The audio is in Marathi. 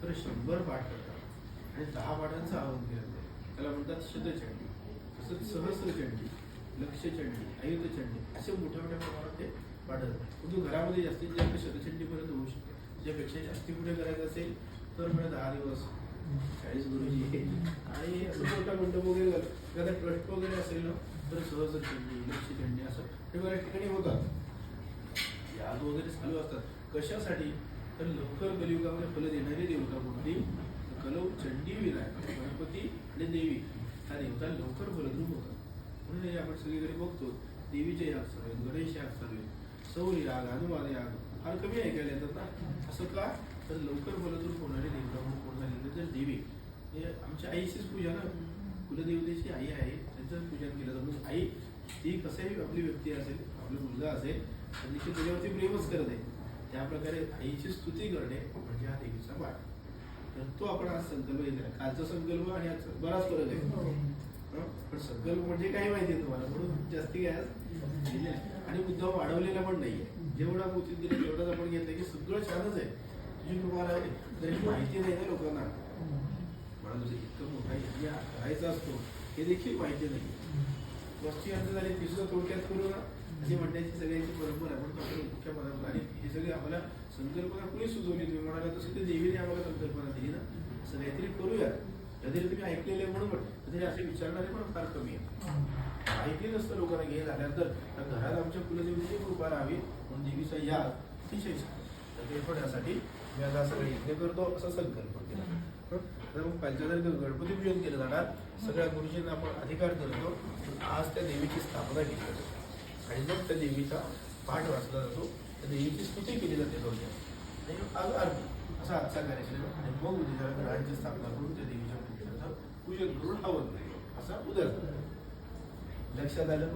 तर 100 पाठ करतात आणि 10 पाठांचं आवाहन केलं जातं. त्याला म्हणतात शतचंडी. तसंच सहस्रचंडी, लक्षचंडी, आयुधचंडी असे मोठ्या मोठ्या प्रमाणात ते वाढत. परंतु घरामध्ये जास्तीत जास्त शतचंडीपर्यंत होऊ शकते. त्यापेक्षा जास्ती पुढे करायचं असेल तर म्हणजे 10 दिवस 40 गुरुजी आणि असं मोठा मंडप वगैरे एखादा ट्रस्ट वगैरे असेल ना तर सहस्रचंडी, लक्षचंडी असं हे बऱ्याच ठिकाणी होतात. याग वगैरे चालू असतात. कशासाठी? तर लवकर कलियुगामध्ये फल देणारी देवता कोणती? कलव चंडी विनायक गणपती आणि देवी ह्या देवता लवकर फलद्रूप होतात. म्हणून आपण सगळीकडे बघतो देवीचे याग चालू आहेत, गणेश याग चालू आहेत, सौर याग, हनुमान याग फार कमी ऐकायला येतात ना. असं का? तर लवकर फलद्रूप होणारी देवता म्हणून कोण झालेली तर देवी. हे आमच्या आईचीच पूजा ना, कुलदेवतेची आई आहे, त्यांचं पूजन केलं जातं. आई ती कसंही आपली व्यक्ती असेल, आपला मुलगा असेल तर देखील त्याच्यावरती प्रेमच करत आहे. त्याप्रकारे आईची स्तुती करणे म्हणजे हा देवीचा वाट. तर तो आपण आज संकल्प घेतला. कालचा संकल्प आणि आज बराच फरक आहे. पण संकल्प म्हणजे काय माहिती आहे तुम्हाला, म्हणून जास्ती काय आणि मुद्दा वाढवलेला पण नाहीये. जेवढा मोती दिले तेवढाच आपण घेतलं की सगळं छानच आहे. तुझी तुम्हाला तरी माहिती नाही ना लोकांना. मला तुझं इतकं मोठा यज्ञ करायचा असतो हे देखील माहिती नाही. वस्ती अंत झाली ती सुद्धा थोडक्यात करू ना अशी म्हणण्याची सगळ्यांची परंपरा आहे. म्हणून आपल्या मुख्य परंपरा आणि हे सगळे आम्हाला संकल्पना कुणी सुचवली. तुम्ही म्हणाला तसं ते देवीने आम्हाला संकल्पना दिली ना, असं काहीतरी करूया. कधी तुम्ही ऐकलेले म्हणून कधी असे विचारणारे पण फार कमी आहेत. माहिती नसतं लोकांना घे झाल्यानंतर घरात आमच्या कुलदेवीची कृपा राहावी म्हणून देवीचा याग अतिशय छान. तर ते पण यासाठी मी आता सगळं यज्ञ करतो असा संकल्प केला. तर मग पंचधार गणपती पूजन केलं जाणार. सगळ्या गुरुजींना आपण अधिकार करतो. आज त्या देवीची स्थापना केली जाते आणि मग त्या देवीचा पाठ वाचला जातो. त्या देवीची स्तुती केली जाते थोडक्यात आणि आज आरती असा आजचा कार्यक्रम. आणि मग उद्या ग्रहांची स्थापना करून त्या देवीच्या पूजन करून हवन असा उद्या लक्षात आलं.